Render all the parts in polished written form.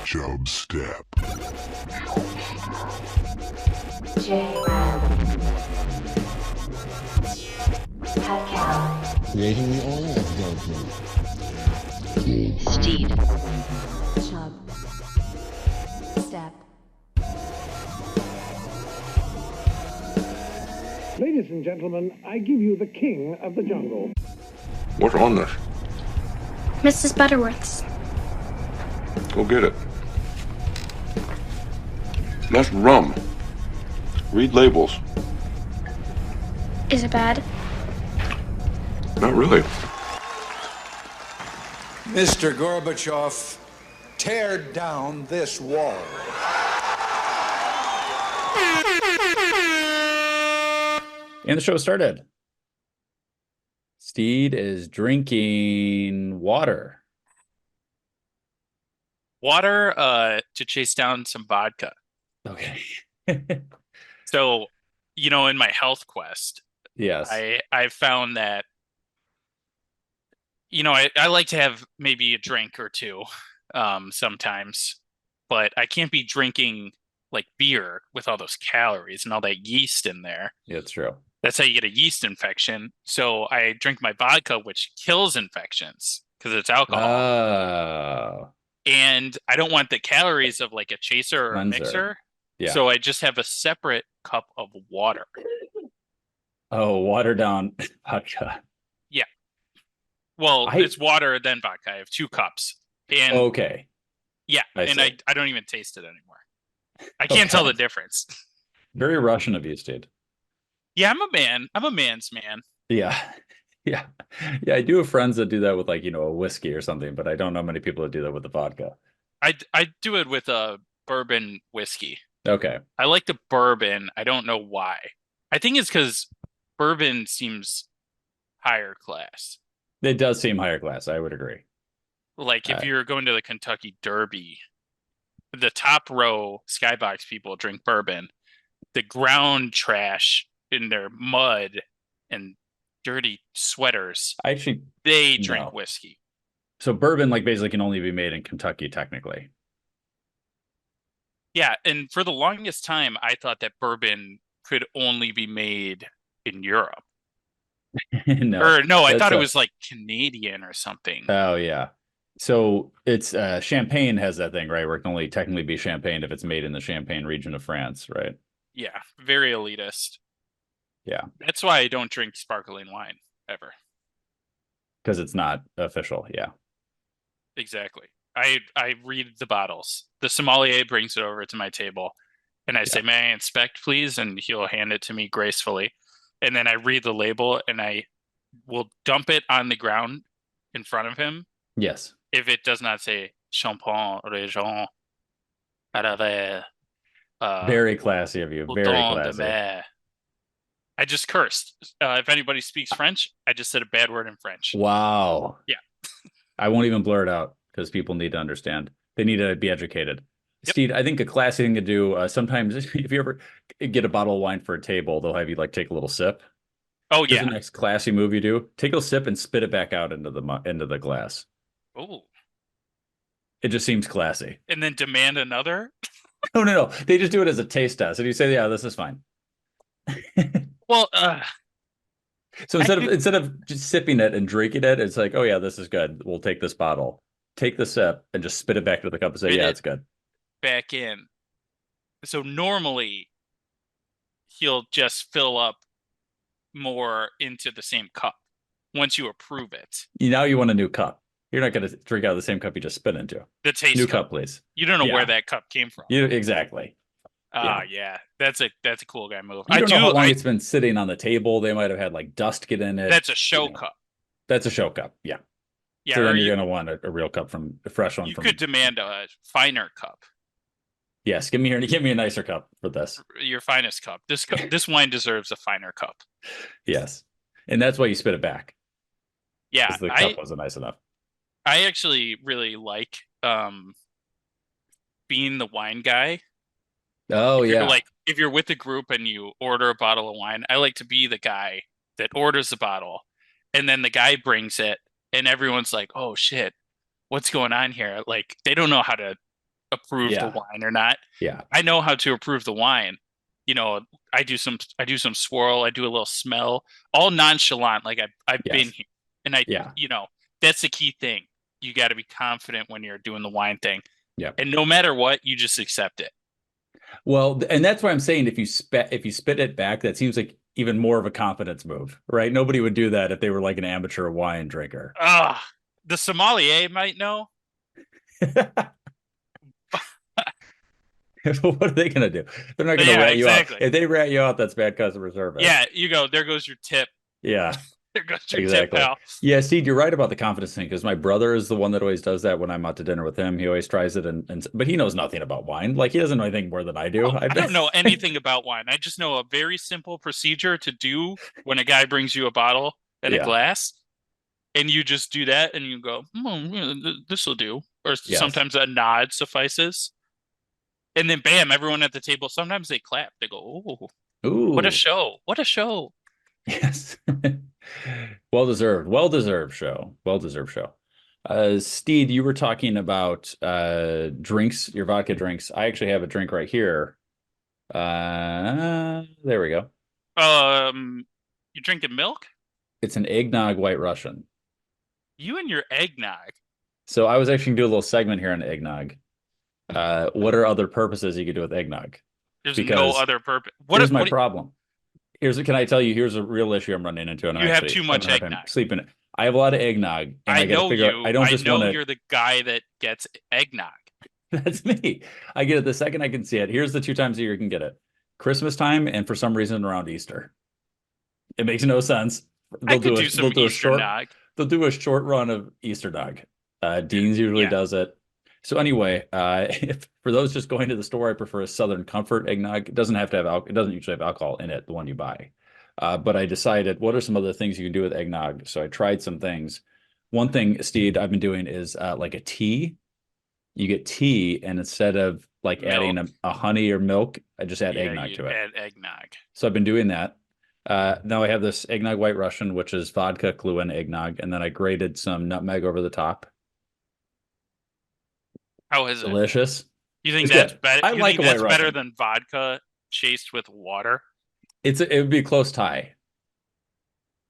Chubstep. Creating the oil of gold. Steed. Step. Ladies and gentlemen, I give you the king of the jungle. What's on this? Mrs. Butterworth's. Go get it. That's rum. Read labels. Is it bad? Not really. Mr. Gorbachev, tear down this wall. And the show started. Steed is drinking water. Water to chase down some vodka. Okay. So, in my health quest, Yes. I found that, I like to have maybe a drink or two sometimes, but I can't be drinking like beer with all those calories and all that yeast in there. Yeah, it's true. That's how you get a yeast infection. So I drink my vodka, which kills infections because it's alcohol. Oh. And I don't want the calories of like a chaser or a Cleanser. mixer. Yeah. So I just have a separate cup of water. Oh, watered down vodka. Yeah. Well, it's water, then vodka. I have 2 cups. And Okay. yeah. I And see. I don't even taste it anymore. I can't tell the difference. Very Russian of you, Steed. Yeah, I'm a man. I'm a man's man. Yeah. Yeah. Yeah, I do have friends that do that with a whiskey or something, but I don't know many people that do that with the vodka. I do it with a bourbon whiskey. Okay. I like the bourbon. I don't know why. I think it's because bourbon seems higher class. It does seem higher class. I would agree. Like if you're going to the Kentucky Derby, the top row skybox people drink bourbon. The ground trash in their mud and dirty sweaters, they drink whiskey. So bourbon basically can only be made in Kentucky, technically. Yeah, and for the longest time, I thought that bourbon could only be made in Europe. I thought it was like Canadian or something. Oh, yeah. So it's Champagne has that thing, right? Where it can only technically be champagne if it's made in the Champagne region of France, right? Yeah, very elitist. Yeah. That's why I don't drink sparkling wine ever. Because it's not official, yeah. Exactly. I read the bottles. The sommelier brings it over to my table, and I say, "May I inspect, please?" And he'll hand it to me gracefully. And then I read the label, and I will dump it on the ground in front of him. Yes. If it does not say Champagne Région Aravé. Very classy of you. Very classy. I just cursed. If anybody speaks French, I just said a bad word in French. Wow. Yeah. I won't even blur it out because people need to understand. They need to be educated. Yep. Steed, I think a classy thing to do, sometimes if you ever get a bottle of wine for a table, they'll have you take a little sip. Oh, Here's yeah. the next classy move you do. Take a sip and spit it back out into the glass. Oh. It just seems classy. And then demand another? No. They just do it as a taste test. And you say, yeah, this is fine. Well, so instead of just sipping it and drinking it, it's like, oh yeah, this is good. We'll take this bottle, take the sip, and just spit it back to the cup and say, yeah, it's good. Back in. So normally he'll just fill up more into the same cup once you approve it. Now you want a new cup. You're not going to drink out of the same cup you just spit into. The taste new cup, please. You don't know where that cup came from. Exactly. Yeah. That's a cool guy move. You don't know how long it's been sitting on the table. They might have had dust get in it. That's a show cup. That's a show cup. Yeah. Yeah. So then you're going to want a real cup from a fresh one. You could demand a finer cup. Yes, give me a nicer cup for this. Your finest cup. This wine deserves a finer cup. Yes, and that's why you spit it back. Yeah, the cup wasn't nice enough. I actually really like being the wine guy. Oh, yeah. If you're with a group and you order a bottle of wine, I like to be the guy that orders the bottle, and then the guy brings it, and everyone's like, "Oh shit, what's going on here? Like they don't know how to approve the Yeah. wine or not. Yeah. I know how to approve the wine. You know, I do some swirl, I do a little smell, all nonchalant, like I've been Yes. here. And I Yeah. you know, that's the key thing. You got to be confident when you're doing the wine thing. Yeah. And no matter what, you just accept it. Well, and that's why I'm saying if you spit it back, that seems like even more of a confidence move, right? Nobody would do that if they were like an amateur wine drinker. Ah, the sommelier might know. What are they going to do? They're not going to rat you out. If they rat you out, that's bad customer service. Yeah, you go, there goes your tip. Yeah. There goes your tip, pal. Yeah, Steve, you're right about the confidence thing because my brother is the one that always does that when I'm out to dinner with him. He always tries it, but he knows nothing about wine. Like he doesn't know anything more than I do. Oh, I don't know anything about wine. I just know a very simple procedure to do when a guy brings you a bottle and a glass, and you just do that, and you go, "This will do," or sometimes a nod suffices. And then, bam! Everyone at the table. Sometimes they clap. They go, "Oh, ooh, what a show! What a show!" Yes. Well deserved show. Steed, you were talking about drinks, your vodka drinks. I actually have a drink right here. There we go. You drinking milk? It's an eggnog white Russian. You and your eggnog. So I was actually gonna do a little segment here on eggnog. What are other purposes you could do with eggnog? There's no other purpose. Here's my problem. Can I tell you? Here's a real issue I'm running into. And you have too much eggnog. Sleeping it. I have a lot of eggnog. And I know you. I don't just want to. You're the guy that gets eggnog. That's me. I get it the second I can see it. Here's the 2 times a year you can get it: Christmas time and for some reason around Easter. It makes no sense. They'll do a short run of Easter nog. Dean's usually does it. So anyway, for those just going to the store, I prefer a Southern Comfort eggnog. It doesn't have to have it doesn't usually have alcohol in it, the one you buy. But I decided, what are some other things you can do with eggnog? So I tried some things. One thing, Steve, I've been doing is like a tea. You get tea, and instead of like adding a honey or milk, I just add eggnog to it. Add eggnog. So I've been doing that. Now I have this eggnog white Russian, which is vodka, Kahlua, eggnog, and then I grated some nutmeg over the top. How is it? Delicious. You think that's better? I like that's better than vodka chased with water? It would be a close tie.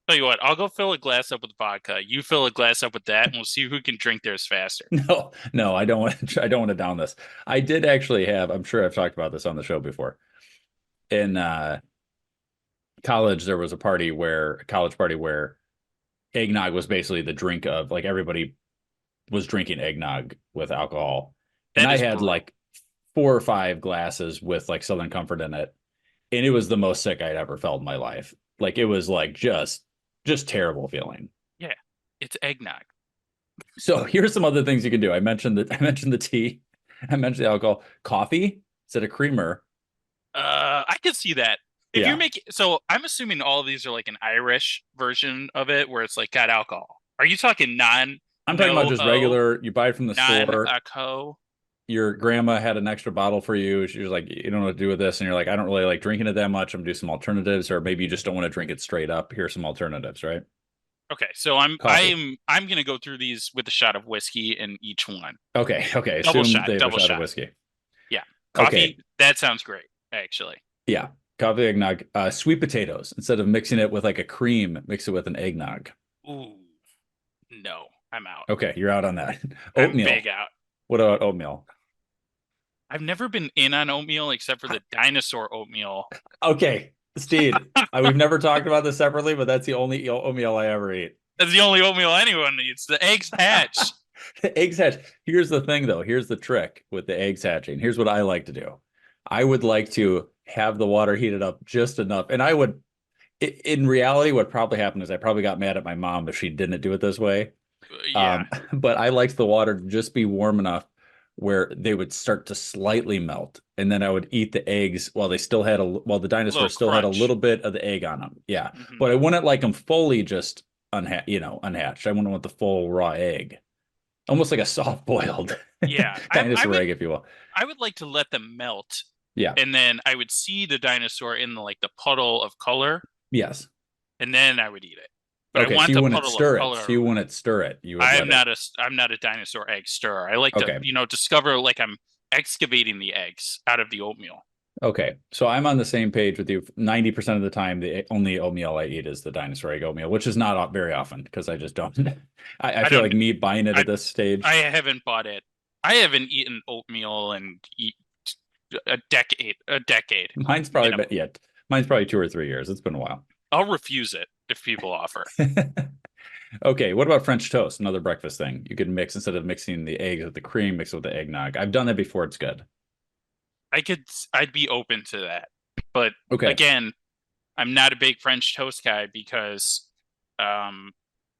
Tell you what, I'll go fill a glass up with vodka. You fill a glass up with that, and we'll see who can drink theirs faster. No, I don't want to down this. I did actually have. I'm sure I've talked about this on the show before. In college, there was a college party where eggnog was basically the drink of, like, everybody was drinking eggnog with alcohol. And I had like 4 or 5 glasses with like Southern Comfort in it. And it was the most sick I'd ever felt in my life. Like, it was like just terrible feeling. Yeah. It's eggnog. So here's some other things you can do. I mentioned the tea. I mentioned the alcohol. Coffee instead of creamer. I can see that. If you make so I'm assuming all of these are like an Irish version of it where it's like got alcohol. Are you talking I'm talking about just regular, you buy it from the store. Non-alcohol. Your grandma had an extra bottle for you. She was like, you don't know what to do with this. And you're like, I don't really like drinking it that much. I'm gonna do some alternatives, or maybe you just don't want to drink it straight up. Here's some alternatives, right? Okay, so I'm gonna go through these with a shot of whiskey in each one. Okay. Double shot of whiskey. Yeah. Coffee, that sounds great, actually. Yeah. Coffee, eggnog, sweet potatoes. Instead of mixing it with like a cream, mix it with an eggnog. Ooh. No, I'm out. Okay, you're out on that. Oatmeal. I'm big out. What about oatmeal? I've never been in on oatmeal except for the dinosaur oatmeal. Okay, Steve, we've never talked about this separately, but that's the only oatmeal I ever eat. That's the only oatmeal anyone eats. The eggs hatch. The eggs hatch. Here's the thing, though. Here's the trick with the eggs hatching. Here's what I like to do. I would like to have the water heated up just enough. And I would, in reality, what probably happened is I probably got mad at my mom if she didn't do it this way. Yeah. But I liked the water to just be warm enough where they would start to slightly melt, and then I would eat the eggs while the dinosaur still had a little bit of the egg on them. Yeah, but I wouldn't like them fully just unhatched. I wouldn't want the full raw egg, almost like a soft boiled dinosaur egg, if you will. I would like to let them melt. Yeah, and then I would see the dinosaur in the puddle of color. Yes, and then I would eat it. But Okay, I want so you the wouldn't puddle stir of it. color. So you wouldn't stir it. You would I'm not a dinosaur egg stirrer. I like to, discover like I'm excavating the eggs out of the oatmeal. Okay, so I'm on the same page with you. 90% of the time, the only oatmeal I eat is the dinosaur egg oatmeal, which is not very often because I just don't. I feel like me buying it at this stage. I haven't bought it. I haven't eaten oatmeal in a decade. Mine's probably mine's probably 2 or 3 years. It's been a while. I'll refuse it if people offer. Okay, what about French toast? Another breakfast thing. You could mix, instead of mixing the eggs with the cream, mix it with the eggnog. I've done that before. It's good. I'd be open to that. But again, I'm not a big French toast guy because I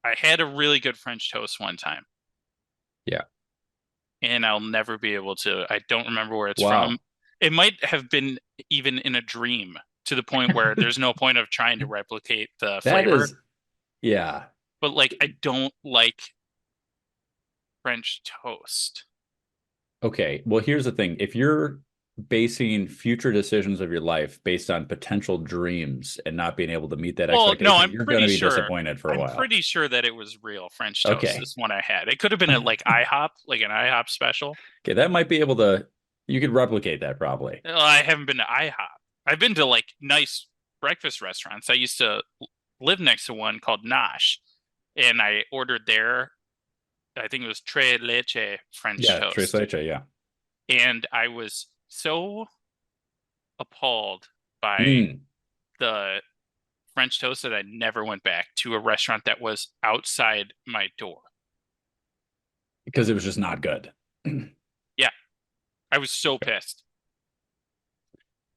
had a really good French toast one time. Yeah. And I'll never be able to. I don't remember where it's from. It might have been even in a dream, to the point where there's no point of trying to replicate the flavor. Yeah. But like, I don't like French toast. Okay. Well, here's the thing. If you're basing future decisions of your life based on potential dreams and not being able to meet that expectation, you're going to be disappointed for a while. I'm pretty sure that it was real French toast, this one I had. It could have been at like IHOP, like an IHOP special. Okay, that might be able to, you could replicate that probably. Well, I haven't been to IHOP. I've been to like nice breakfast restaurants. I used to live next to one called Nosh, and I ordered there. I think it was Tres Leche French toast. Tres Leche, yeah. And I was so appalled by the French toast that I never went back to a restaurant that was outside my door. Because it was just not good. Yeah. I was so pissed.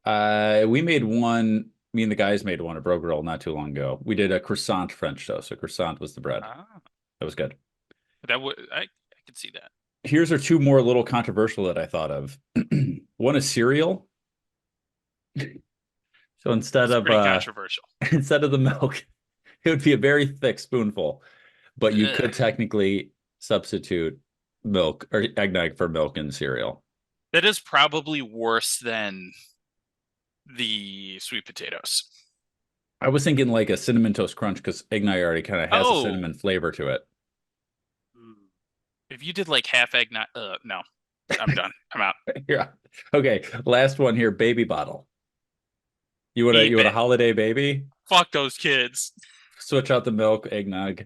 We made one, me and the guys made one at Bro Grill not too long ago. We did a croissant French toast. A croissant was the bread. That was good. I could see that. Here's our 2 more little controversial that I thought of. One is cereal. So instead of controversial. Instead of the milk, it would be a very thick spoonful, but you could technically substitute milk or eggnog for milk in cereal. That is probably worse than the sweet potatoes. I was thinking like a cinnamon toast crunch, because eggnog already kind of has a cinnamon flavor to it. If you did like half eggnog, no, I'm done. I'm out. Yeah. Okay. Last one here. Baby bottle. You want a holiday baby? Fuck those kids. Switch out the milk, eggnog.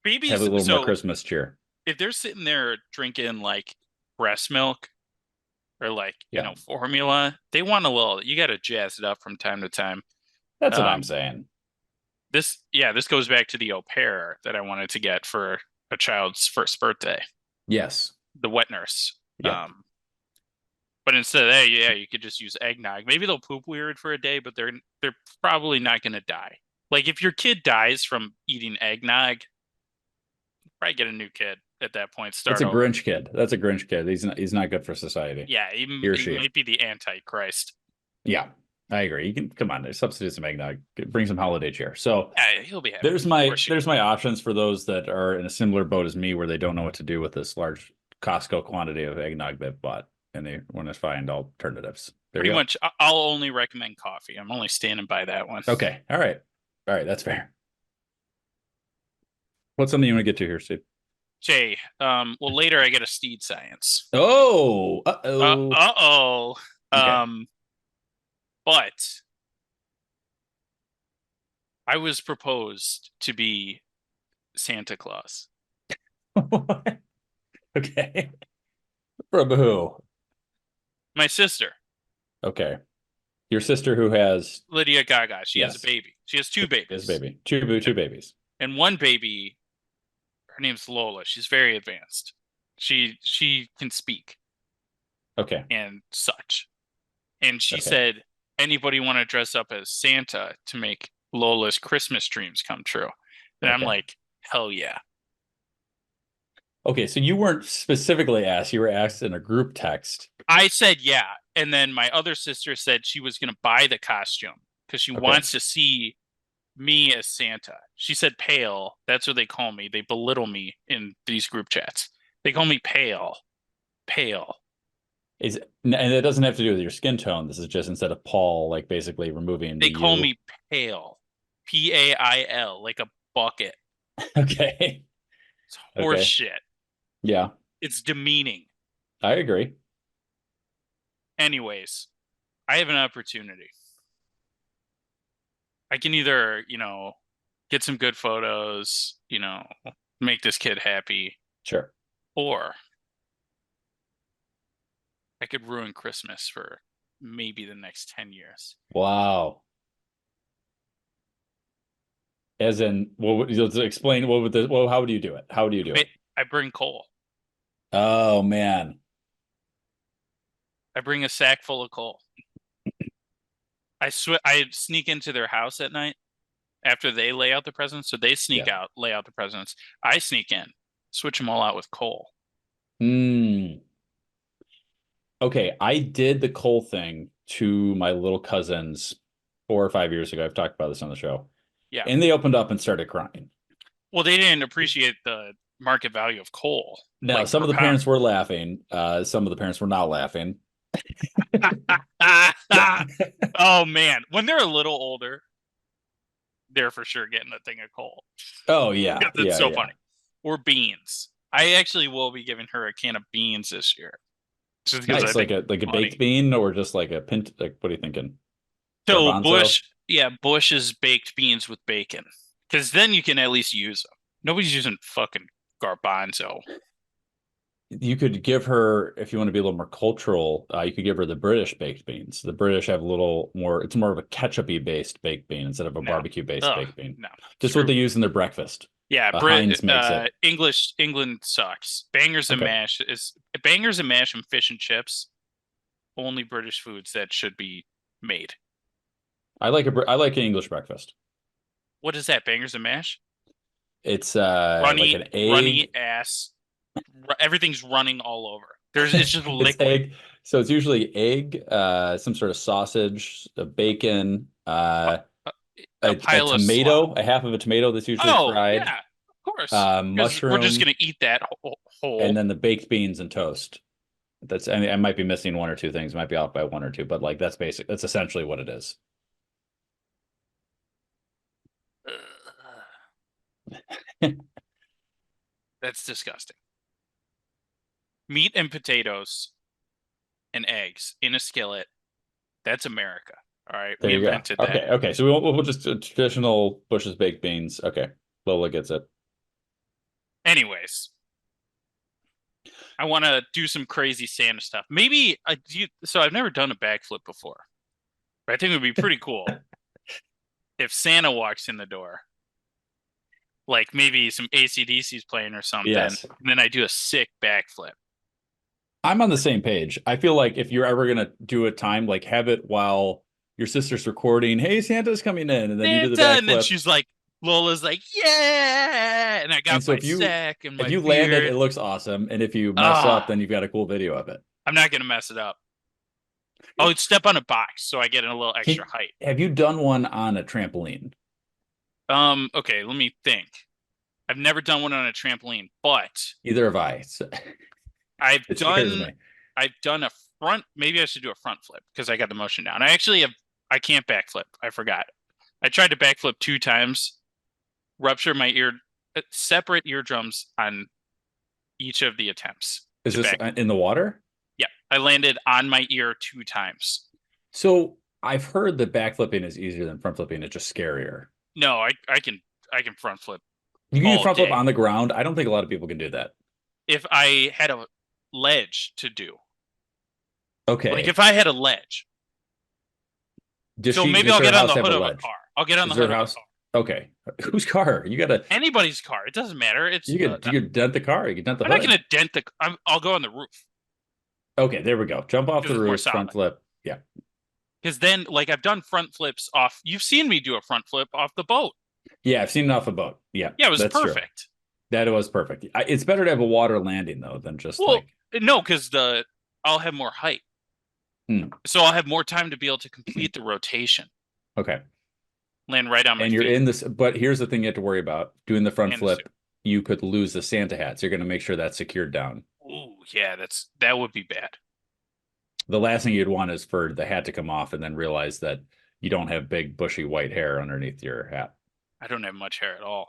Babies have a little more Christmas cheer. If they're sitting there drinking like breast milk or like formula, they want a little. You got to jazz it up from time to time. That's what I'm saying. This goes back to the au pair that I wanted to get for a child's first birthday. Yes. The wet nurse. Yep. But instead of that, you could just use eggnog. Maybe they'll poop weird for a day, but they're probably not going to die. Like if your kid dies from eating eggnog, probably get a new kid at that point. That's a Grinch kid. That's a Grinch kid. He's not good for society. Yeah, he might be the Antichrist. Yeah. I agree. You can come on, substitute some eggnog, bring some holiday cheer. So he'll be happy. There's my options for those that are in a similar boat as me, where they don't know what to do with this large Costco quantity of eggnog they've bought, and they want to find alternatives. Pretty much, I'll only recommend coffee. I'm only standing by that one. Okay. All right. That's fair. What's something you want to get to here, Steve? Jay, well, later I get a Steed Science. Oh. Okay. But I was proposed to be Santa Claus. Okay. From who? My sister. Okay. Your sister who has... Lydia Gaga. She has a baby. She has 2 babies. She has a baby. Two babies. And one baby, her name's Lola. She's very advanced. She can speak. Okay. And such. And she said, anybody want to dress up as Santa to make Lola's Christmas dreams come true? And I'm like, hell yeah. Okay, so you weren't specifically asked. You were asked in a group text. I said yeah. And then my other sister said she was going to buy the costume because she wants to see me as Santa. She said pale. That's what they call me. They belittle me in these group chats. They call me pale. Pale. And it doesn't have to do with your skin tone. This is just instead of Paul, like basically removing. They call me pale. P-A-I-L, like bucket. Okay. It's horse shit. Yeah. It's demeaning. I agree. Anyways, I have an opportunity. I can either, get some good photos, make this kid happy. Sure. Or I could ruin Christmas for maybe the next 10 years. Wow. As in, explain how would you do it? How do you do it? I bring coal. Oh man. I bring a sack full of coal. I sneak into their house at night after they lay out the presents. So they sneak out, lay out the presents. I sneak in, switch them all out with coal. Okay, I did the coal thing to my little cousins 4 or 5 years ago. I've talked about this on the show. Yeah. And they opened up and started crying. Well, they didn't appreciate the market value of coal. Now, some of the parents were laughing. Some of the parents were not laughing. Oh, man. When they're a little older, they're for sure getting a thing of coal. Oh, yeah. It's so funny. Or beans. I actually will be giving her a can of beans this year. Just nice, like a baked bean or just like a pint. Like, what are you thinking? So Garbanzo? Bush's baked beans with bacon, because then you can at least use them. Nobody's using fucking garbanzo. You could give her, if you want to be a little more cultural, you could give her the British baked beans. The British have a little more. It's more of a ketchup-y based baked bean instead of a barbecue based baked bean. No, just what they use in their breakfast. Yeah, Heinz makes it. England sucks. Bangers and mash and fish and chips. Only British foods that should be made. I like an English breakfast. What is that? Bangers and mash? It's runny, like an egg. Runny ass. Everything's running all over. It's just liquid. Egg. So it's usually egg, some sort of sausage, bacon, a tomato, a half of a tomato that's usually fried. Yeah, of course. Mushroom. We're just gonna eat that whole. And then the baked beans and toast. I might be missing one or two things. Might be off by one or two, but like that's basic. That's essentially what it is. That's disgusting. Meat and potatoes and eggs in a skillet. That's America. All right. There we you invented go. that. Okay. So we'll just traditional Bush's baked beans. Okay. Lola gets it. Anyways, I want to do some crazy Santa stuff. Maybe so I've never done a backflip before. But I think it would be pretty cool if Santa walks in the door. Like maybe some AC/DC's playing or something. Yes. And then I do a sick backflip. I'm on the same page. I feel like if you're ever going to do a time, like have it while your sister's recording, hey, Santa's coming in. And then you do the backflip. And then she's like, Lola's like, yeah. And I got my sack and my If you beard. land it, it looks awesome. And if you mess up, then you've got a cool video of it. I'm not going to mess it up. Oh, step on a box so I get a little extra height. Have you done one on a trampoline? Okay, let me think. I've never done one on a trampoline, but either have I. I've done a front. Maybe I should do a front flip because I got the motion down. I can't backflip. I forgot. I tried to backflip 2 times, rupture my separate eardrums on each of the attempts. Is this in the water? Yeah, I landed on my ear 2 times. So I've heard that backflipping is easier than front flipping. It's just scarier. No, I can front flip. You can front flip on the ground. I don't think a lot of people can do that. If I had a ledge to do. Okay. Like if I had a ledge. Maybe I'll get on the hood of a car. I'll get on the hood of a car. Okay. Whose car? You got to anybody's car. It doesn't matter. You could dent the car. You can dent the hood. I'm not going to dent the I'll go on the roof. Okay, there we go. Jump off the roof, front flip. Yeah. Because then, like, I've done front flips off. You've seen me do a front flip off the boat. Yeah, I've seen it off a boat. Yeah. Yeah, it was perfect. True. That was perfect. It's better to have a water landing, though, than just no, because I'll have more height. So I'll have more time to be able to complete the rotation. Okay. Land right on my feet. And you're in this, but here's the thing you have to worry about. Doing the front flip, you could lose the Santa hat. So you're going to make sure that's secured down. Oh, yeah, that would be bad. The last thing you'd want is for the hat to come off and then realize that you don't have big, bushy white hair underneath your hat. I don't have much hair at all.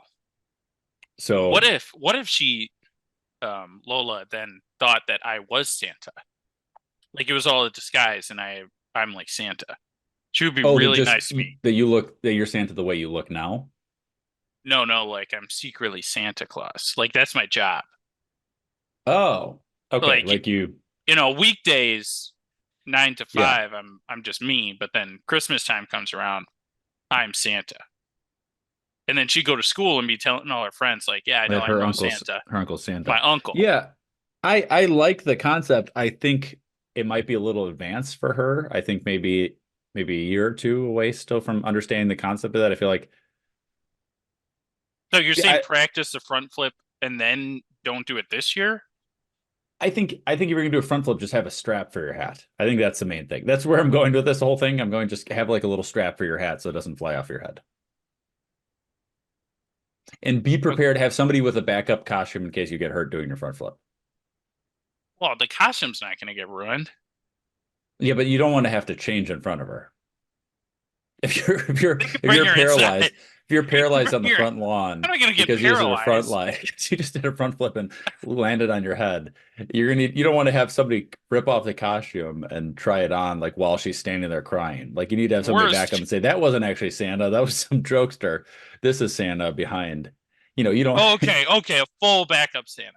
So what if she, Lola, then thought that I was Santa? Like it was all a disguise, and I'm like Santa. She would be really nice to me. That you're Santa the way you look now. No, like I'm secretly Santa Claus. Like that's my job. Oh, okay. Like Weekdays 9 to 5, I'm just me. But then Christmas time comes around, I'm Santa. And then she'd go to school and be telling all her friends, like, yeah, I know Santa. Her uncle Santa. My uncle. Yeah. I like the concept. I think it might be a little advanced for her. I think maybe a year or two away still from understanding the concept of that. I feel like. So you're saying practice the front flip and then don't do it this year? I think if you're gonna do a front flip, just have a strap for your hat. I think that's the main thing. That's where I'm going with this whole thing. I'm going to just have like a little strap for your hat so it doesn't fly off your head. And be prepared to have somebody with a backup costume in case you get hurt doing your front flip. Well, the costume's not going to get ruined. Yeah, but you don't want to have to change in front of her. If you're paralyzed, if you're paralyzed on the front lawn because you used a front line, you just did a front flip and landed on your head. You don't want to have somebody rip off the costume and try it on like while she's standing there crying. Like you need to have somebody back up and say that wasn't actually Santa, that was some jokester. This is Santa behind. You don't. Oh, okay, a full backup Santa.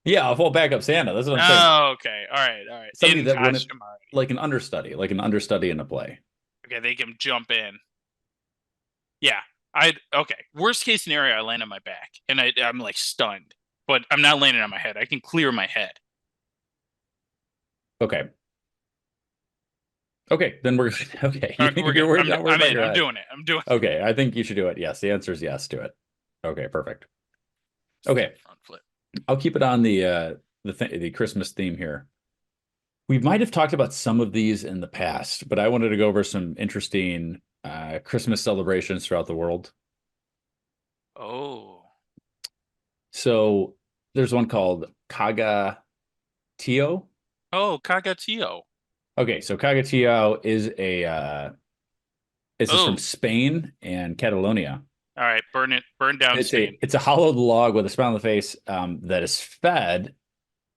Yeah, a full backup Santa. That's what I'm saying. Oh, okay, all right. Somebody that wouldn't, like an understudy in a play. Okay, they can jump in. Yeah, okay. Worst case scenario, I land on my back and I'm like stunned, but I'm not landing on my head. I can clear my head. Okay. Okay, then we're okay. Right, I'm doing it. Okay, I think you should do it. Yes, the answer is yes. Do it. Okay, perfect. Okay, front flip. I'll keep it on the Christmas theme here. We might have talked about some of these in the past, but I wanted to go over some interesting Christmas celebrations throughout the world. Oh. So there's one called Caga Tio. Oh, Caga Tio. Okay, so Caga Tio is this is from Spain and Catalonia. All right, burn down Spain. It's a hollowed log with a smile on the face that is fed.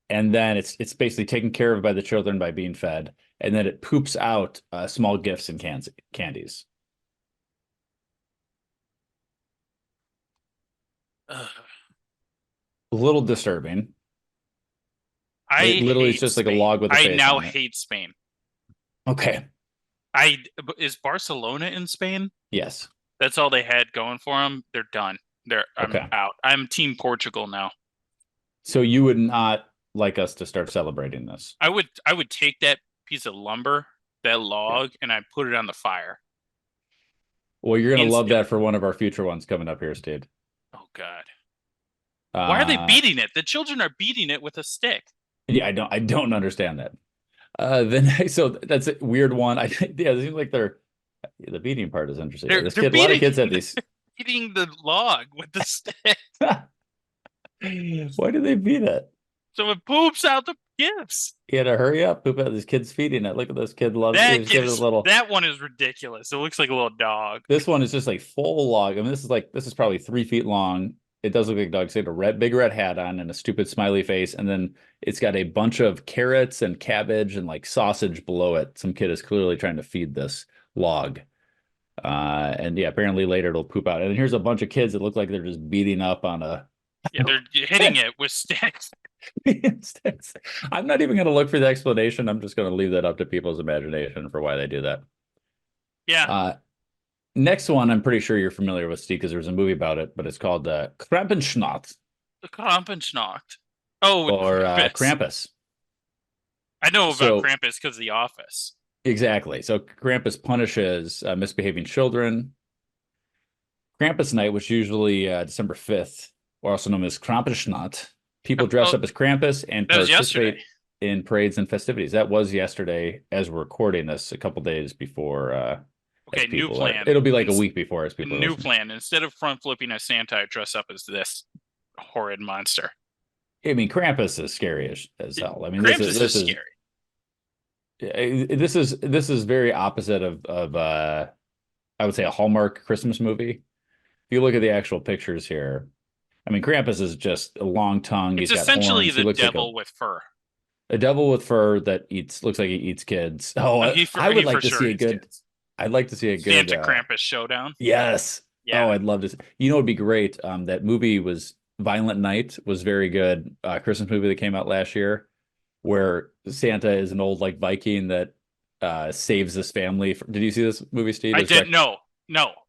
And then it's basically taken care of by the children by being fed, and then it poops out small gifts and candies. A little disturbing. It literally is just like a log with a face on it. I now hate Spain. Okay. Is Barcelona in Spain? Yes. That's all they had going for them. They're done. I'm out. I'm Team Portugal now. So you would not like us to start celebrating this? I would take that piece of lumber, that log, and I'd put it on the fire. Well, you're gonna love that for one of our future ones coming up here, Steed. Oh God. Why are they beating it? The children are beating it with a stick. Yeah, I don't understand that. So that's a weird one. It seems like the beating part is interesting. A lot of kids have these beating the log with the stick. Why do they beat it? So it poops out the gifts. You had to hurry up, poop out. These kids feeding it. Look at this kid loves it. That one is ridiculous. It looks like a little dog. This one is just like full log. I mean, this is probably 3 feet long. It does look like a dog. So it had a big red hat on and a stupid smiley face, and then it's got a bunch of carrots and cabbage and like sausage below it. Some kid is clearly trying to feed this log. And yeah, apparently later it'll poop out. And here's a bunch of kids that look like they're just beating up on a. Yeah, they're hitting it with sticks. I'm not even going to look for the explanation. I'm just going to leave that up to people's imagination for why they do that. Yeah. Next one, I'm pretty sure you're familiar with, Steve, because there's a movie about it, but it's called Krampenschnacht. The Krampenschnacht. Oh, or Krampus. I know about Krampus because of The Office. Exactly. So Krampus punishes misbehaving children. Krampus night, which usually December 5th, or also known as Krampenschnacht. People dress up as Krampus and participate in parades and festivities. That was yesterday as we're recording this, a couple days before. Okay, new plan. It'll be like a week before as people. New plan. Instead of front flipping as Santa, I dress up as this horrid monster. I mean, Krampus is scary as hell. I mean, Krampus is scary. This is very opposite of I would say a Hallmark Christmas movie. If you look at the actual pictures here, I mean, Krampus is just a long tongue. It's He's got essentially horns. He the looks like devil with fur. a devil with fur that looks like he eats kids. Oh, I would like to see a good. Kids. I'd like to see a good Santa Krampus showdown. Yes. Yeah. Oh, I'd love to. You know, it'd be great. That movie was Violent Night was very good. Christmas movie that came out last year, where Santa is an old like Viking that saves this family. Did you see this movie, Steve? I didn't. No.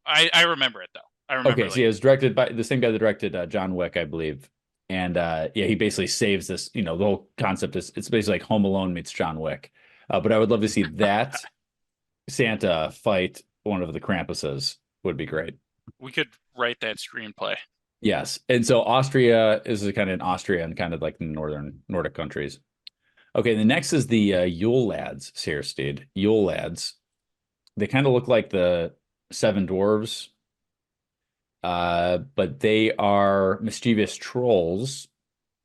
I remember it though. I remember. Okay, so yeah, it was directed by the same guy that directed John Wick, I believe. And yeah, he basically saves this. You know, the whole concept is it's basically like Home Alone meets John Wick. But I would love to see that Santa fight one of the Krampuses. Would be great. We could write that screenplay. Yes, and so Austria is kind of in Austria and kind of like the northern Nordic countries. Okay, the next is the Yule Lads here, Steed. Yule Lads. They kind of look like the Seven Dwarves, but they are mischievous trolls,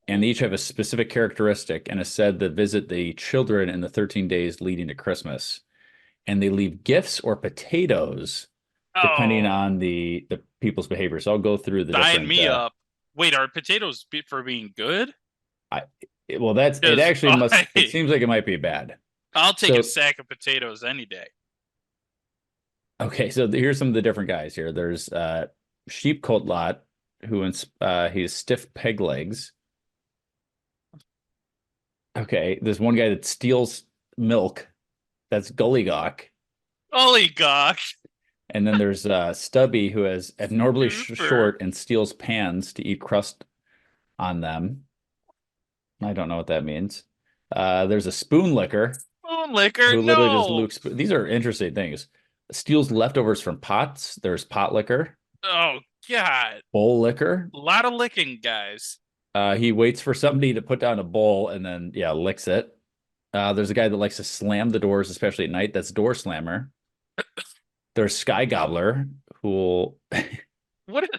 and they each have a specific characteristic and is said to visit the children in the 13 days leading to Christmas. And they leave gifts or potatoes depending on the people's behavior. So I'll go through the Sign me up. Wait, are potatoes for being good? Well, that's it. Actually, must. It seems like it might be bad. I'll take a sack of potatoes any day. Okay, so here's some of the different guys here. There's Sheep Coatlot, who he has stiff peg legs. Okay, there's one guy that steals milk. That's Gullygawk. Gullygawk. And then there's Stubby, who has abnormally short and steals pans to eat crust on them. I don't know what that means. There's a Spoon Licker. Spoon Licker, who literally just These are interesting things. Steals leftovers from pots. There's Pot Licker. Oh, God. Bowl Licker. A lot of licking, guys. He waits for somebody to put down a bowl and then, yeah, licks it. There's a guy that likes to slam the doors, especially at night. That's Door Slammer. There's Sky Gobbler, who will... What is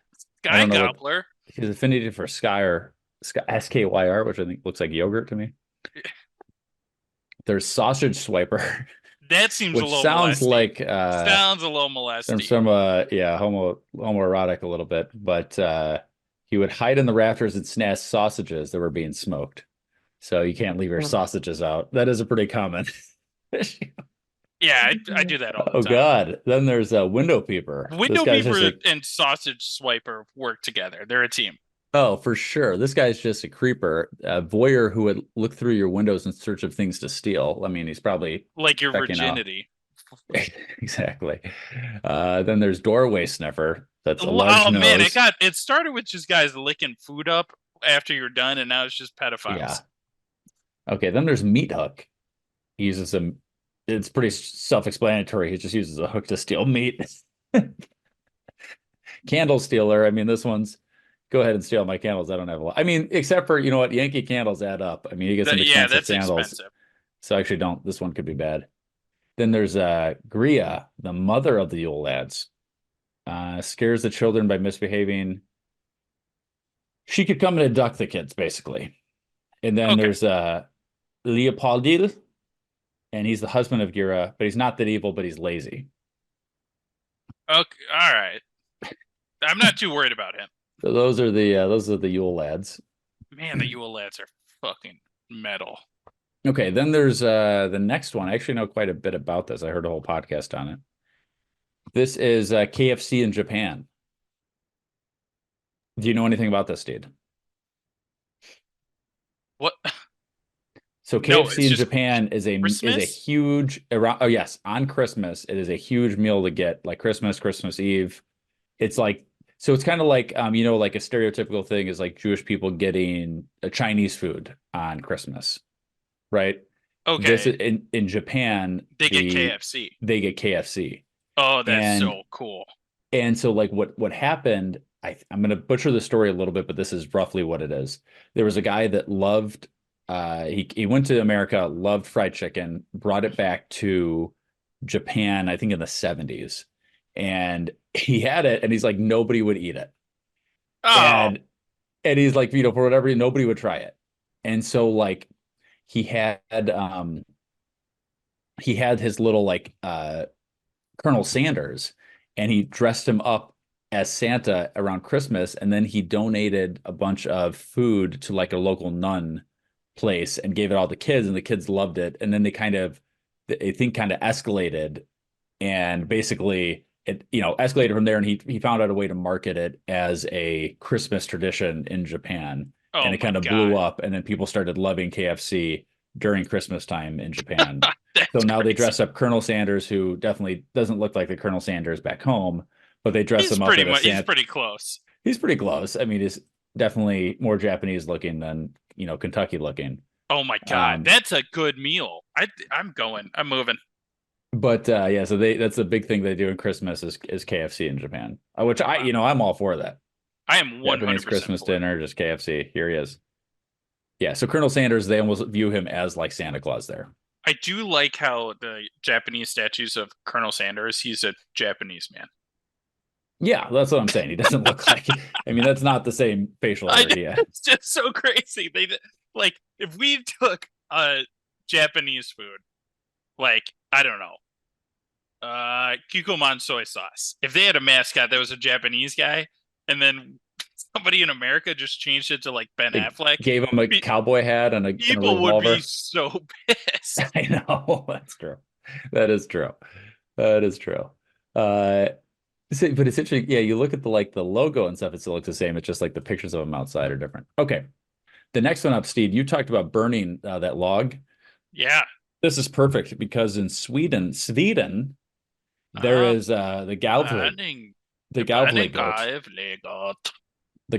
Sky Gobbler? His affinity for Skyr, SKYR, which I think looks like yogurt to me. There's Sausage Swiper. That seems a little sounds molesty. like sounds a little molesty. Some homoerotic a little bit, but he would hide in the rafters and snatch sausages that were being smoked. So you can't leave your sausages out. That is a pretty common issue. Yeah, I do that all the time. Oh, God. Then there's a Window Peeper. Window Peeper and Sausage Swiper work together. They're a team. Oh, for sure. This guy's just a creeper, a voyeur who would look through your windows in search of things to steal. I mean, he's probably... Like your virginity. Exactly. Then there's Doorway Sniffer. That's a large nose. Man, it started with just guys licking food up after you're done, and now it's just pedophiles. Yeah. Okay, then there's Meat Hook. He uses some... It's pretty self-explanatory. He just uses a hook to steal meat. Candle Stealer. I mean, this one's... Go ahead and steal my candles. I don't have a lot. I mean, except for, you know what? Yankee candles add up. I mean, you get some expensive candles. Expensive. So actually don't. This one could be bad. Then there's Gria, the mother of the Yule Lads. Scares the children by misbehaving. She could come and abduct the kids, basically. And then there's Leopoldil, and he's the husband of Gira, but he's not that evil, but he's lazy. Okay, all right. I'm not too worried about him. So those are the Yule Lads. Man, the Yule Lads are fucking metal. Okay, then there's the next one. I actually know quite a bit about this. I heard a whole podcast on it. This is KFC in Japan. Do you know anything about this, Steed? What? So KFC in Japan is a huge on Christmas. It is a huge meal to get, like Christmas Eve. It's like, so it's kind of like like a stereotypical thing is like Jewish people getting a Chinese food on Christmas, right? Okay. This in Japan, get KFC. They get KFC. Oh, that's so cool. And so like what happened, I'm going to butcher the story a little bit, but this is roughly what it is. There was a guy that loved he went to America, loved fried chicken, brought it back to Japan, I think in the 70s. And he had it, and he's like, nobody would eat it. Oh. And he's like, for whatever, nobody would try it. And so like he had his little like Colonel Sanders, and he dressed him up as Santa around Christmas, and then he donated a bunch of food to like a local nun place and gave it all to kids, and the kids loved it. And then they kind of escalated, and basically it escalated from there, and he found out a way to market it as a Christmas tradition in Japan. Oh, and it kind of blew up, and then people started loving KFC during Christmas time in Japan. So now they dress up Colonel Sanders, who definitely doesn't look like the Colonel Sanders back home, but they dress him up as Santa. He's pretty close. He's pretty close. I mean, he's definitely more Japanese looking than Kentucky looking. Oh my God, that's a good meal. I'm moving. But yeah, so that's the big thing they do in Christmas is KFC in Japan, which I'm all for that. I am 100% Japanese Christmas dinner, just KFC. Here he is. Yeah, so Colonel Sanders, they almost view him as like Santa Claus there. I do like how the Japanese statues of Colonel Sanders, he's a Japanese man. Yeah, that's what I'm saying. He doesn't look like. I mean, that's not the same facial hair he has. It's just so crazy. They like if we took Japanese food, like I don't know, Kikkoman soy sauce. If they had a mascot that was a Japanese guy, and then somebody in America just changed it to like Ben Affleck, gave him a cowboy hat and a people would be so pissed. I know, that's true. That is true. But it's interesting. Yeah, you look at the logo and stuff, it still looks the same. It's just like the pictures of them outside are different. Okay. The next one up, Steed, you talked about burning that log. Yeah. This is perfect because in Sweden, there is the Gavle. The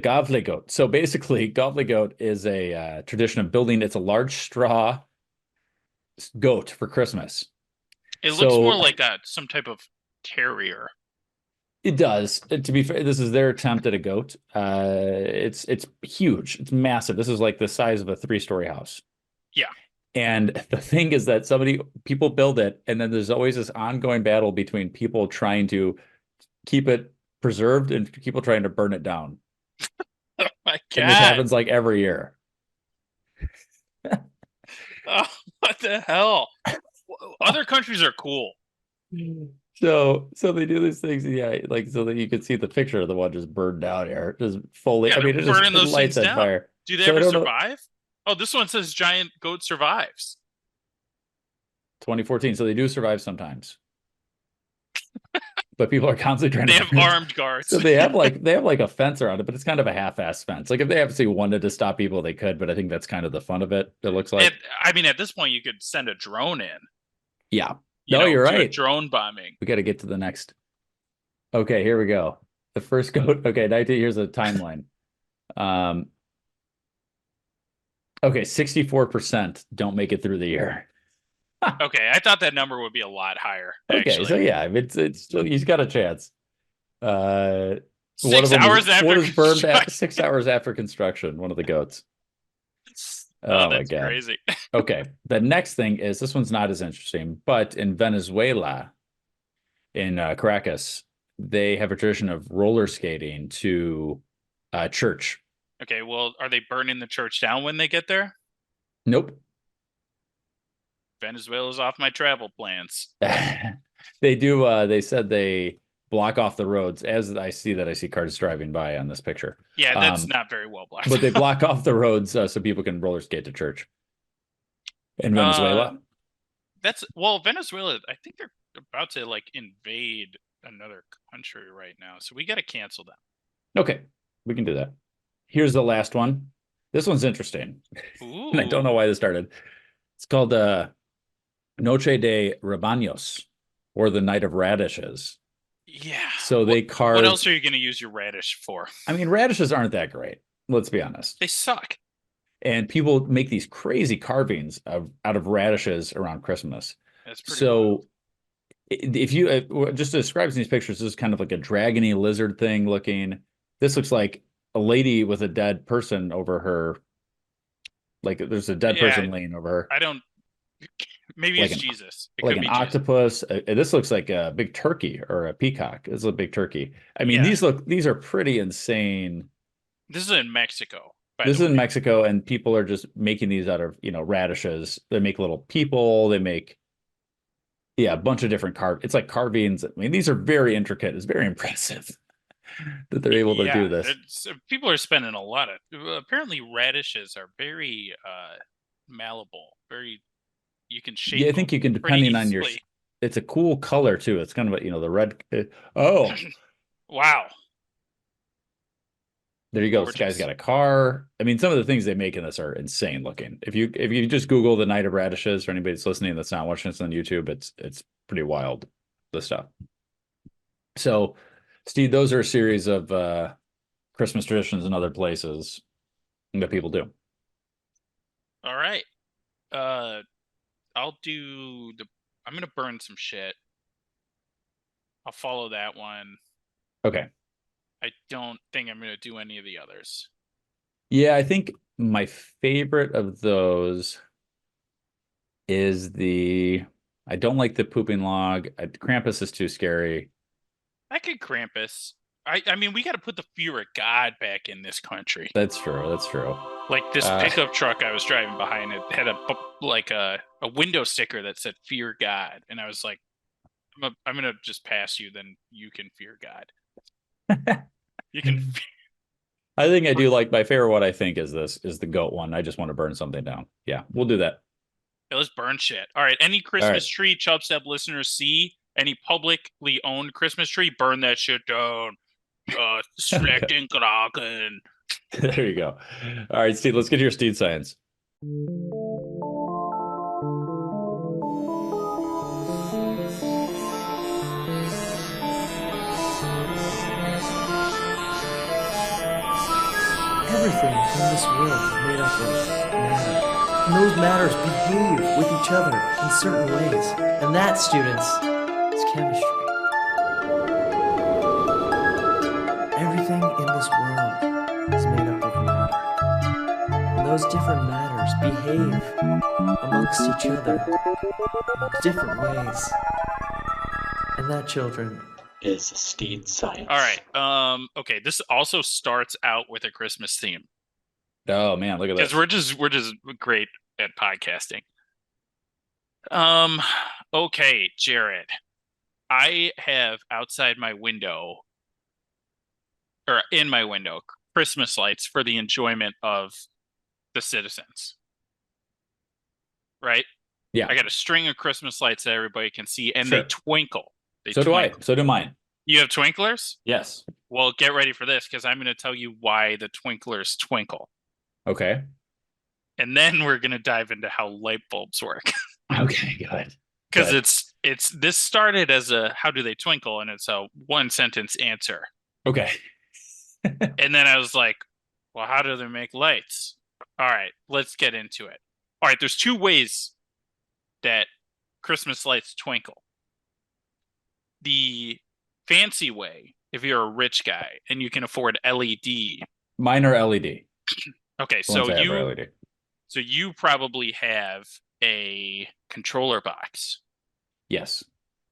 Gavlegoat. So basically, Gavlegoat is a tradition of building. It's a large straw goat for Christmas. It looks more like some type of terrier. It does. To be fair, this is their attempt at a goat. It's huge. It's massive. This is like the size of a 3-story house. Yeah. And the thing is that people build it, and then there's always this ongoing battle between people trying to keep it preserved and people trying to burn it down. Oh my God. And this happens like every year. Oh, what the hell? Other countries are cool. So they do these things, yeah, like so that you can see the picture of the one just burned down here, just fully. I mean, it just those lights on down. fire. Do they ever survive? Oh, this one says giant goat survives. 2014. So they do survive sometimes, but people are constantly trying. They have armed guards. So they have like a fence around it, but it's kind of a half-assed fence. Like if they absolutely wanted to stop people, they could, but I think that's kind of the fun of it. It looks like. I mean, at this point, you could send a drone in. Yeah. You're right. Drone bombing. We got to get to the next. Okay, here we go. The first goat. Okay, here's a timeline. Okay, 64% don't make it through the year. Okay, I thought that number would be a lot higher. Okay, actually. so yeah, it's still, he's got a chance. 6 hours after 6 hours after construction. One of the goats. Oh my God. Crazy. Okay. The next thing is, this one's not as interesting, but in Venezuela, in Caracas, they have a tradition of roller skating to church. Okay. Well, are they burning the church down when they get there? Nope. Venezuela's off my travel plans. They do. They said they block off the roads, as I see cars driving by on this picture. Yeah, that's not very well blocked. But they block off the roads so people can roller skate to church. In Venezuela? Venezuela, I think they're about to like invade another country right now. So we got to cancel them. Okay, we can do that. Here's the last one. This one's interesting. Ooh. And I don't know why this started. It's called Noche de Rebaños, or the Night of Radishes. Yeah. So they carve. What else are you going to use your radish for? I mean, radishes aren't that great. Let's be honest. They suck. And people make these crazy carvings out of radishes around Christmas. That's pretty so if you just describes these pictures, this is kind of like a dragony lizard thing looking. This looks like a lady with a dead person over her. Like there's a dead person laying over her. I don't. Maybe like it's Jesus. It like an octopus. This looks like a big turkey or a peacock. This is a big turkey. I mean, these are pretty insane. This is in Mexico. This is in Mexico, and people are just making these out of radishes. They make little people. They make a bunch of different It's like carvings. I mean, these are very intricate. It's very impressive. that they're able to do this. People are spending a lot of. Apparently, radishes are very malleable. Very, you can shape. Yeah, I think you can, depending on your. It's a cool color too. It's kind of the red. Oh, wow! There you go. Gorgeous. This guy's got a car. I mean, some of the things they make in this are insane looking. If you just Google the Night of Radishes, for anybody that's listening that's not watching this on YouTube, it's pretty wild, the stuff. So, Steve, those are a series of Christmas traditions in other places that people do. All right. I'm gonna burn some shit. I'll follow that one. Okay. I don't think I'm gonna do any of the others. Yeah, I think my favorite of those is I don't like the pooping log. Krampus is too scary. I could Krampus. I mean, we got to put the fear of God back in this country. That's true. That's true. Like this pickup truck I was driving behind, it had a window sticker that said "Fear God," and I was like, "I'm gonna just pass you, then you can fear God." You can. I think I do like my favorite. What I think is the goat one. I just want to burn something down. Yeah, we'll do that. Yeah, let's burn shit. All right. Any Christmas tree Chubstep listeners see any publicly owned Christmas tree, burn that shit down. Slächten Kraken. There you go. All right, Steve, let's get to your Steed Science. Everything in this world is made up of matter. And those matters behave with each other in certain ways. And that, students, is chemistry. Everything in this world is made up of matter. And those different matters behave amongst each other in different ways. And that, children, is Steed Science. All right. Okay. This also starts out with a Christmas theme. Oh man, look at this. Because we're just great at podcasting. Okay, Jared. I have outside my window, or in my window, Christmas lights for the enjoyment of the citizens. Right? Yeah. I got a string of Christmas lights that everybody can see, and they twinkle. So do I. So do mine. You have twinklers? Yes. Well, get ready for this, because I'm going to tell you why the twinklers twinkle. Okay. And then we're going to dive into how light bulbs work. Okay, good. Because this started as a how do they twinkle, and it's a one sentence answer. Okay. And then I was like, well, how do they make lights? All right, let's get into it. All right, there's two ways that Christmas lights twinkle. The fancy way, if you're a rich guy and you can afford LED. Mine are LED. Okay, so you probably have a controller box. Yes.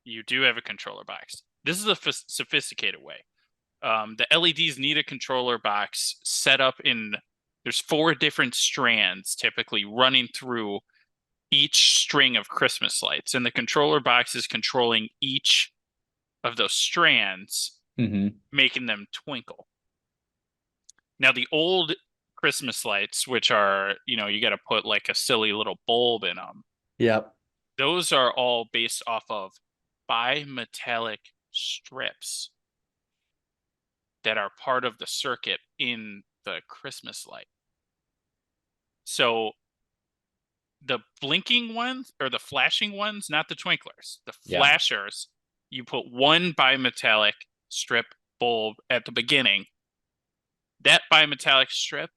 You do have a controller box. This is a sophisticated way. The LEDs need a controller box set up there's 4 different strands typically running through each string of Christmas lights. And the controller box is controlling each of those strands, making them twinkle. Now, the old Christmas lights, which are, you got to put like a silly little bulb in them. Yep. Those are all based off of bimetallic strips that are part of the circuit in the Christmas light. So the blinking ones, or the flashing ones, not the twinklers, the flashers, you put one bimetallic strip bulb at the beginning. That bimetallic strip,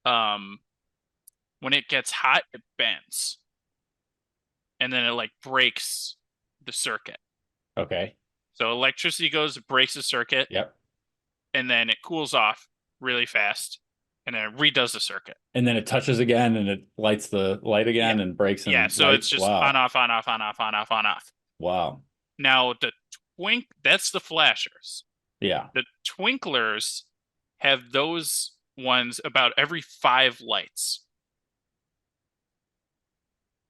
when it gets hot, it bends. And then it breaks the circuit. Okay. So electricity goes, it breaks the circuit. Yep. And then it cools off really fast. And then it redoes the circuit. And then it touches again and it lights the light again and breaks. And so it's just on, off, on, off, on, off, on, off, on, off. Wow. Now the that's the flashers. Yeah. The twinklers have those ones about every 5 lights.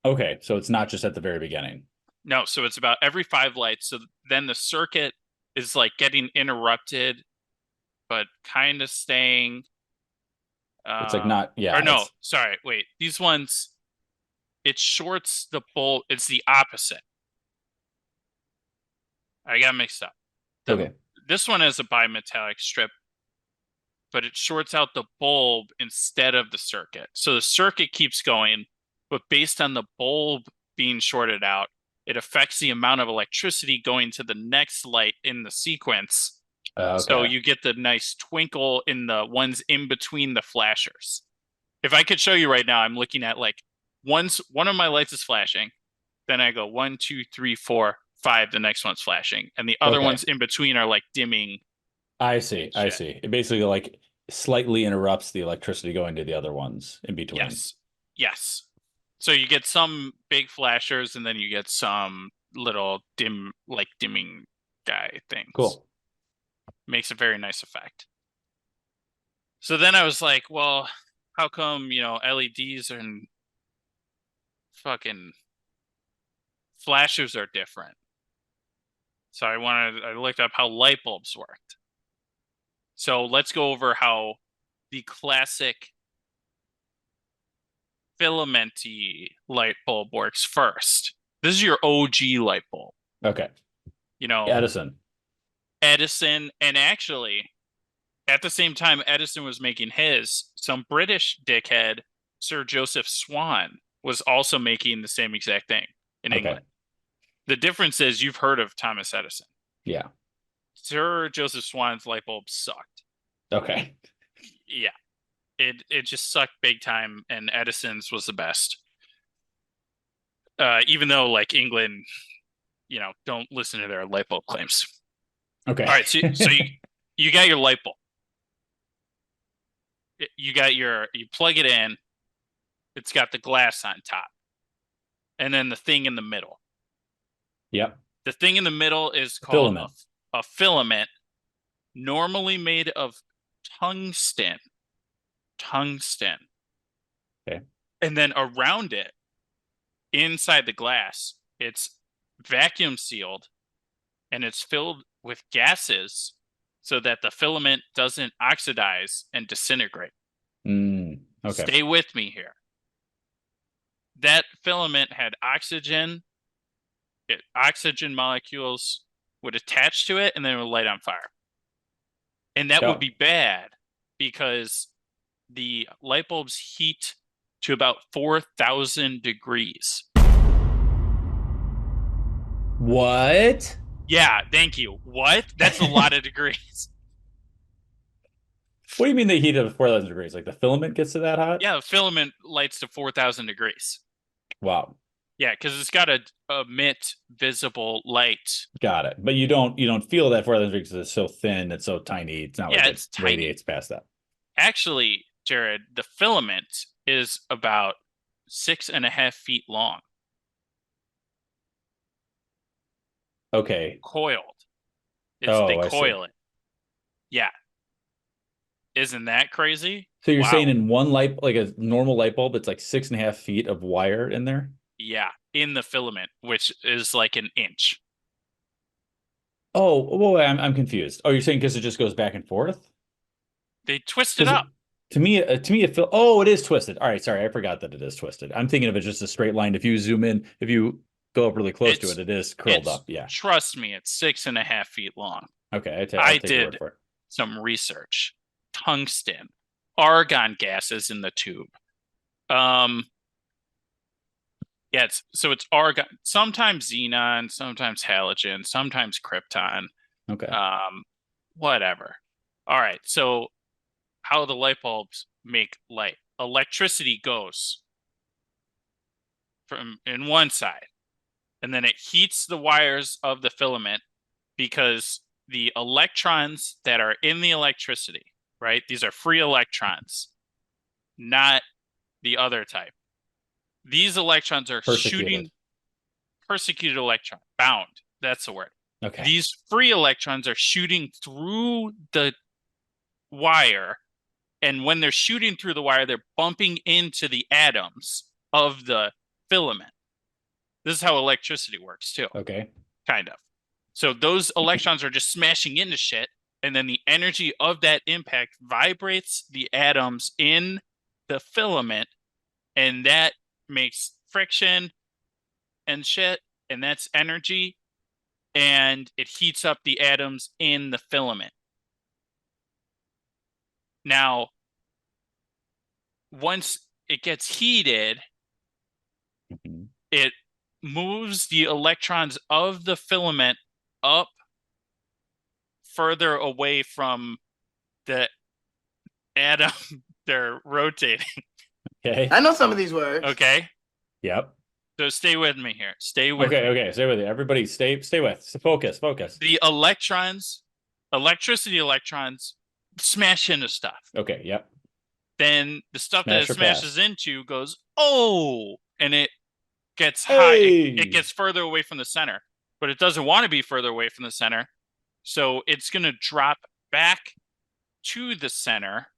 Okay, so it's not just at the very beginning. No, so it's about every 5 lights. So then the circuit is getting interrupted but kind of staying. It's like not, yeah. Or no, sorry, wait. These ones, it shorts the bulb. It's the opposite. I got mixed up. Okay. This one has a bimetallic strip, but it shorts out the bulb instead of the circuit. So the circuit keeps going, but based on the bulb being shorted out, it affects the amount of electricity going to the next light in the sequence. Okay. So you get the nice twinkle in the ones in between the flashers. If I could show you right now, I'm looking at like one of my lights is flashing. Then I go 1, 2, 3, 4, 5. The next one's flashing. And the other ones in between are like dimming. I see. It basically like slightly interrupts the electricity going to the other ones in between. Yes. So you get some big flashers and then you get some little dimming guy things. Cool. Makes a very nice effect. So then I was like, well, how come, LEDs and fucking flashers are different? So I looked up how light bulbs worked. So let's go over how the classic filamenty light bulb works first. This is your OG light bulb. Okay. Edison, and actually, at the same time Edison was making his, some British dickhead, Sir Joseph Swan, was also making the same exact thing in England. The difference is you've heard of Thomas Edison. Yeah. Sir Joseph Swan's light bulb sucked. Okay. Yeah. It just sucked big time, and Edison's was the best. Even though, like, England, don't listen to their light bulb claims. Okay. All right, so you got your light bulb. You plug it in. It's got the glass on top, and then the thing in the middle. Yep. The thing in the middle is called a filament, normally made of tungsten. Okay. And then around it, inside the glass, it's vacuum sealed, and it's filled with gases so that the filament doesn't oxidize and disintegrate. Okay. Stay with me here. That filament had oxygen. Oxygen molecules would attach to it, and then it would light on fire. And that would be bad because the light bulbs heat to about 4,000 degrees. What? Yeah, thank you. What? That's a lot of degrees. What do you mean they heat it to 4,000 degrees? Like the filament gets to that hot? Yeah, the filament lights to 4,000 degrees. Wow. Yeah, because it's got to emit visible light. Got it. But you don't feel that 4,000 degrees because it's so thin, it's so tiny. It's not like it radiates past that. Actually, Jared, the filament is about 6.5 feet long. Okay. Coiled. They coil it. Yeah. Isn't that crazy? So you're saying in one like a normal light bulb, it's like 6.5 feet of wire in there? Yeah, in the filament, which is like an inch. Oh, well, I'm confused. Oh, you're saying because it just goes back and forth? They twist it up. To me, it is twisted. All right, sorry, I forgot that it is twisted. I'm thinking of it just a straight line. If you zoom in, if you go up really close to it, it is curled up. Yeah. Trust me, it's 6.5 feet long. Okay, I did some research. Tungsten, argon gases in the tube. Yeah, it's argon, sometimes xenon, sometimes halogen, sometimes krypton. Okay. Whatever. All right. So how the light bulbs make light? Electricity goes from in one side, and then it heats the wires of the filament because the electrons that are in the electricity, right? These are free electrons, not the other type. These electrons are persecuted electron, bound. That's the word. Okay. These free electrons are shooting through the wire, and when they're shooting through the wire, they're bumping into the atoms of the filament. This is how electricity works too. Okay. Kind of. So those electrons are just smashing into shit, and then the energy of that impact vibrates the atoms in the filament, and that makes friction and shit, and that's energy, and it heats up the atoms in the filament. Now, once it gets heated, it moves the electrons of the filament up further away from the atom they're rotating. Okay. I know some of these words. Okay. Yep. So stay with me here. Stay with Okay, me. okay. Stay with you. Everybody stay with. So focus. The electricity electrons smash into stuff. Okay, yep. Then the stuff Smash that it or pass? smashes into goes, oh, and it gets high. Hey! It gets further away from the center, but it doesn't want to be further away from the center. So it's going to drop back to the center,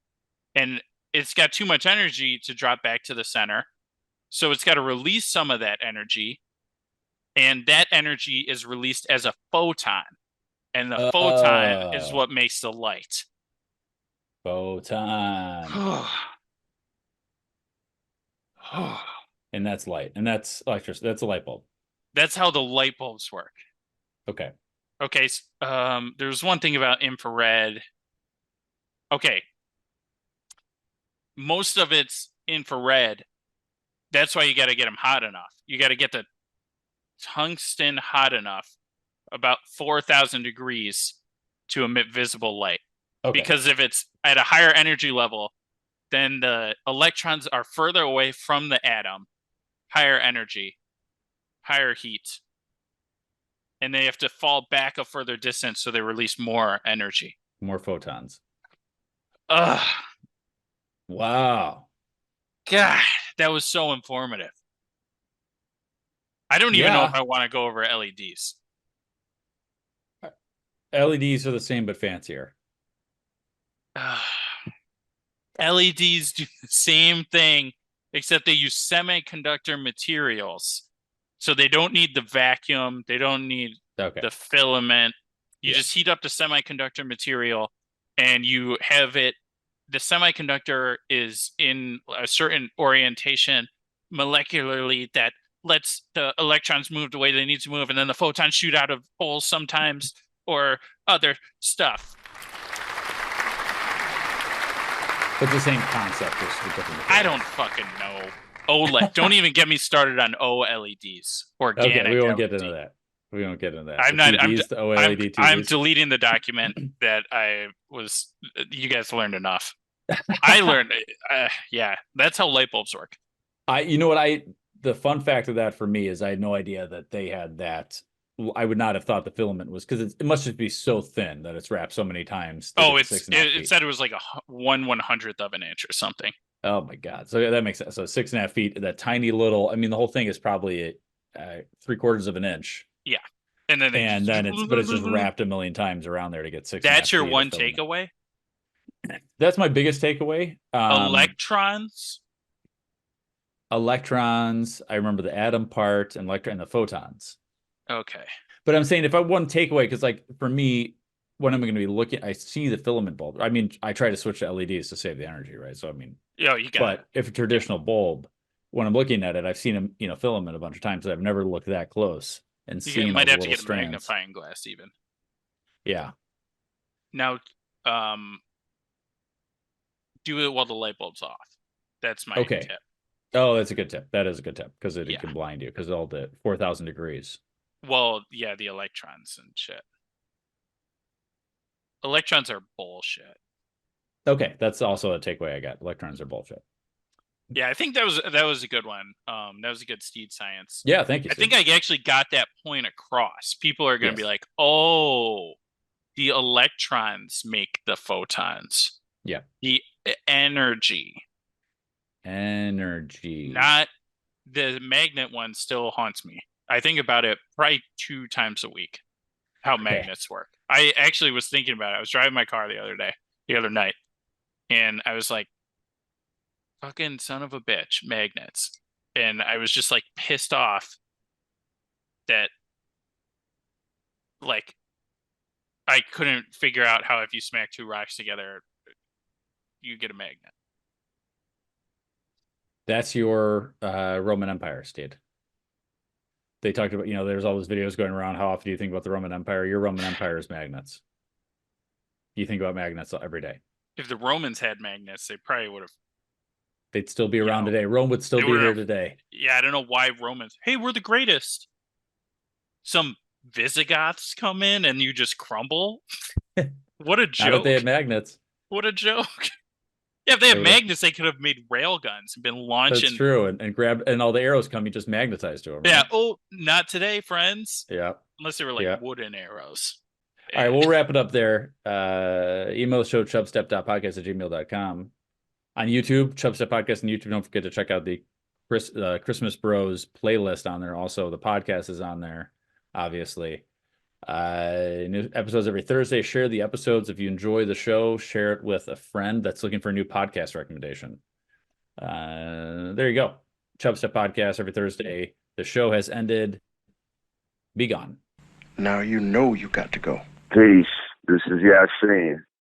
and it's got too much energy to drop back to the center. So it's got to release some of that energy, and that energy is released as a photon. And the photon is what makes the light. Photon. And that's light. And that's electricity. That's a light bulb. That's how the light bulbs work. Okay. Okay. There's one thing about infrared. Okay. Most of it's infrared. That's why you got to get them hot enough. You got to get the tungsten hot enough, about 4,000 degrees, to emit visible light. Okay. Because if it's at a higher energy level, then the electrons are further away from the atom, higher energy, higher heat, and they have to fall back a further distance, so they release more energy. More photons. Ugh. Wow. God, that was so informative. I don't even know if I want to go over LEDs. LEDs are the same but fancier. LEDs do the same thing, except they use semiconductor materials. So they don't need the vacuum. They don't need the filament. You just heat up the semiconductor material, and you have it. The semiconductor is in a certain orientation molecularly that lets the electrons move the way they need to move, and then the photons shoot out of holes sometimes, or other stuff. But the same concept. I don't fucking know. OLED. Don't even get me started on OLEDs. Organic. Okay, we won't LED. get into that. We won't get into that. I'm deleting the document that I was. You guys learned enough. I learned. Yeah, that's how light bulbs work. You know what? The fun fact of that for me is I had no idea that they had that. I would not have thought the filament was, because it must just be so thin that it's wrapped so many times. It said it was like a 1/100th of an inch or something. Oh my God. So that makes sense. So 6.5 feet, that tiny little, I mean, the whole thing is probably 3/4 of an inch. Yeah. And then it's just wrapped a million times around there to get 6. That's your one takeaway? That's my biggest takeaway. Electrons. I remember the atom part, and the photons. Okay. But I'm saying if I one takeaway, because like for me, when I'm going to be looking, I see the filament bulb. I mean, I try to switch to LEDs to save the energy, right? So I mean, you got it. If a traditional bulb, when I'm looking at it, I've seen them, filament a bunch of times. I've never looked that close and seen. You might have to get strands. a magnifying glass, even. Yeah. Now, do it while the light bulb's off. That's my tip. Oh, that's a good tip. That is a good tip, because it can blind you, because all the 4,000 degrees. Well, yeah, the electrons and shit. Electrons are bullshit. Okay, that's also a takeaway I got. Electrons are bullshit. Yeah, I think that was a good one. That was a good Steed Science. Yeah, thank you. I think I actually got that point across. People are going to be like, "Oh, the electrons make the photons." Yeah. The energy. Not the magnet one still haunts me. I think about it probably 2 times a week, how magnets work. I actually was thinking about it. I was driving my car the other night, and I was like, fucking son of a bitch, magnets. And I was just like pissed off that, like, I couldn't figure out how if you smack two rocks together, you get a magnet. That's your Roman Empire, Steed. They talked about, there's all those videos going around. How often do you think about the Roman Empire? Your Roman Empire is magnets. You think about magnets every day. If the Romans had magnets, they probably would have. They'd still be around today. Rome would still be here today. Yeah, I don't know why Romans. Hey, we're the greatest. Some Visigoths come in and you just crumble. What a joke! Not if they had magnets. What a joke! Yeah, if they had magnets, they could have made rail guns and been launching. That's true, and grabbed, and all the arrows come, you just magnetize to them. Right? Yeah. Oh, not today, friends. Yeah. Unless they were like wooden arrows. All right, we'll wrap it up there. Email the show, chubstep.podcast@gmail.com. On YouTube, Chubstep Podcast on YouTube. Don't forget to check out the Christmas Bros playlist on there. Also, the podcast is on there, obviously. New episodes every Thursday. Share the episodes. If you enjoy the show, share it with a friend that's looking for a new podcast recommendation. There you go. Chubstep Podcast every Thursday. The show has ended. Be gone. Now you know you got to go. Peace. This is Yasin.